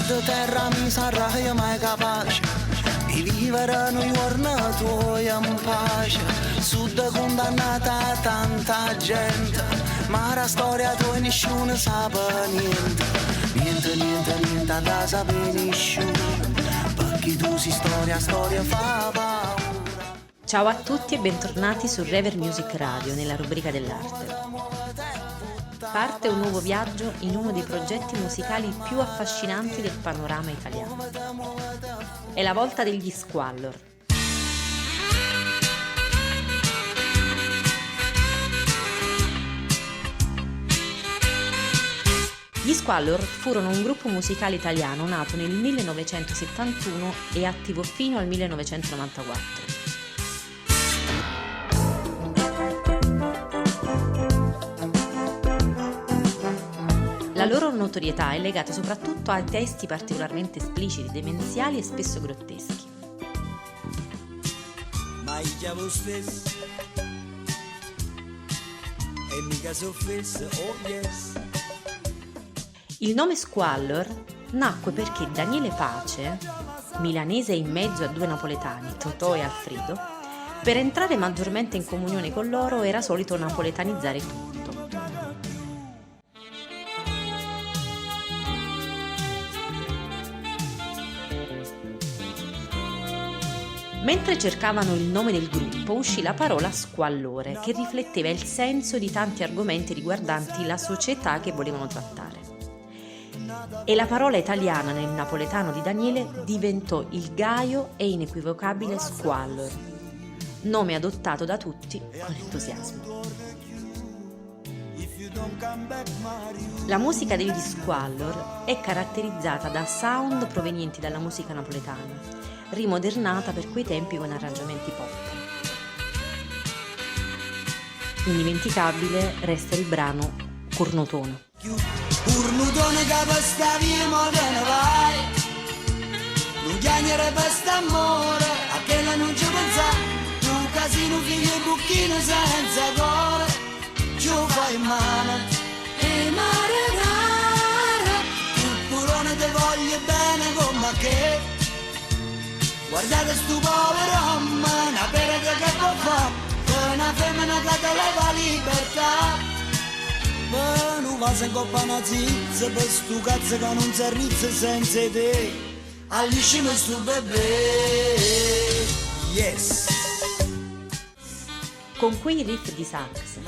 di terra mi sarà io mai capace di vivere noi giorni tuoi in pace. Sud condannata a tanta gente, ma la storia tua nessuno sa niente. Niente da sapere nessuno, perché tu si storia fa paura. Ciao a tutti e bentornati su Rever Music Radio nella rubrica dell'arte. Parte un nuovo viaggio in uno dei progetti musicali più affascinanti del panorama italiano. È la volta degli Squallor. Gli Squallor furono un gruppo musicale italiano nato nel 1971 e attivo fino al 1994. La loro notorietà è legata soprattutto ai testi particolarmente espliciti, demenziali e spesso grotteschi. Ma io lo stesso e mica so offesso, oh yes. Il nome Squallor nacque perché Daniele Pace, milanese in mezzo a due napoletani, Totò e Alfredo, per entrare maggiormente in comunione con loro era solito napoletanizzare tutto. Mentre cercavano il nome del gruppo, uscì la parola squallore, che rifletteva il senso di tanti argomenti riguardanti la società che volevano trattare. E la parola italiana nel napoletano di Daniele diventò il gaio e inequivocabile Squallor, nome adottato da tutti con entusiasmo. La musica degli Squallor è caratterizzata da sound provenienti dalla musica napoletana, rimodernata per quei tempi con arrangiamenti pop. Indimenticabile resta il brano Cornutono. Cornutone che per sta via moderna vai, non chiagnere per st'amore, a che la non ci pensa, un casino figlio e bucchino senza cuore, ci fai male, e mare rara, tu purone te voglio bene come che, guardate stu povero uomo, una perega che può fare, per una femmina che te leva libertà. Ma non va se coppa una zizza per stu cazzo che non si arrizza senza te. Alliscimi stu bebè. Yes. Con quei riff di sax,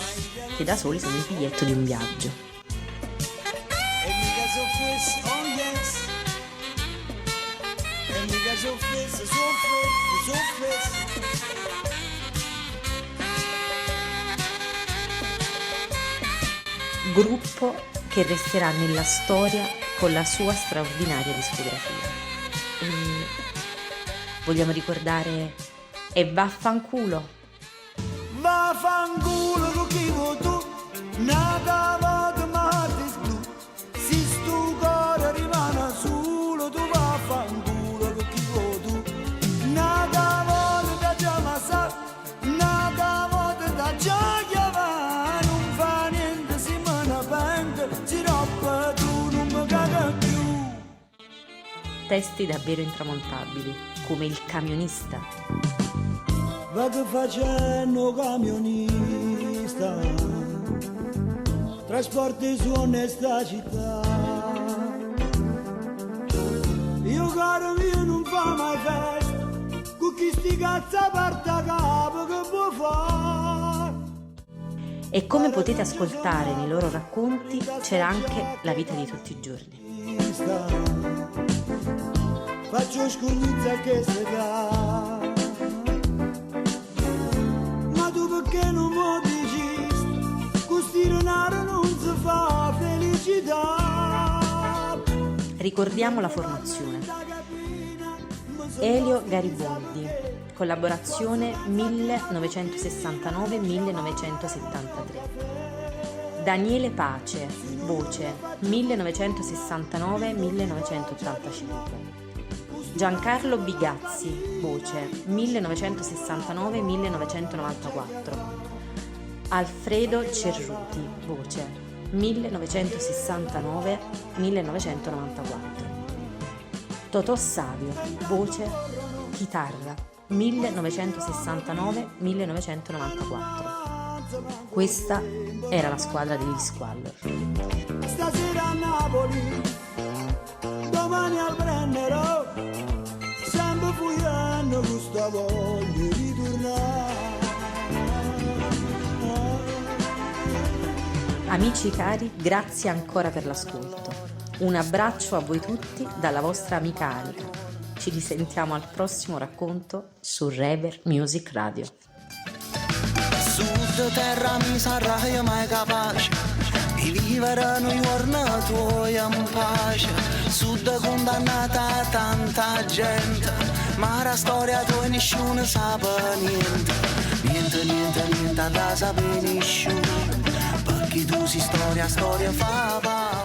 che da soli sono il biglietto di un viaggio. E mica so fesso, oh yes. E mica so fesso, so fesso. Gruppo che resterà nella storia con la sua straordinaria discografia. E vogliamo ricordare E vaffanculo. Vaffanculo con chi vuoi tu, nata volta martis blu, si stu cuore rimane solo, tu vaffanculo con chi vuoi tu, nata volta da già ma sa, nata volta da gioia va, non fa niente si me ne pente, si roba tu non mi caga più. Testi davvero intramontabili, come Il camionista. Vado facendo camionista, trasporti su onesta città. Io caro mio non fa mai festa, con chi sti cazzo porta capo che può fare. E come potete ascoltare nei loro racconti, c'era anche la vita di tutti i giorni. Faccio scugnizza che si dà. Perché non mi dici, questo denaro non si fa felicità. Ricordiamo la formazione. Elio Gariboldi, collaborazione 1969-1973. Daniele Pace, voce 1969-1985. Giancarlo Bigazzi, voce 1969-1994. Alfredo Cerruti, voce 1969-1994. Totò Savio, voce, chitarra, 1969-1994. Questa era la squadra degli Squallor. Stasera a Napoli, domani al Brennero, sempre fugliando questa voglia di tornare. Amici cari, grazie ancora per l'ascolto. Un abbraccio a voi tutti dalla vostra amica Anica. Ci risentiamo al prossimo racconto su Rever Music Radio. Sud terra mi sarà mai capace di vivere un giorno tuo in pace. Sud condannata a tanta gente, ma la storia tua nessuno sa niente. Niente da sapere nessuno, perché tu si storia fa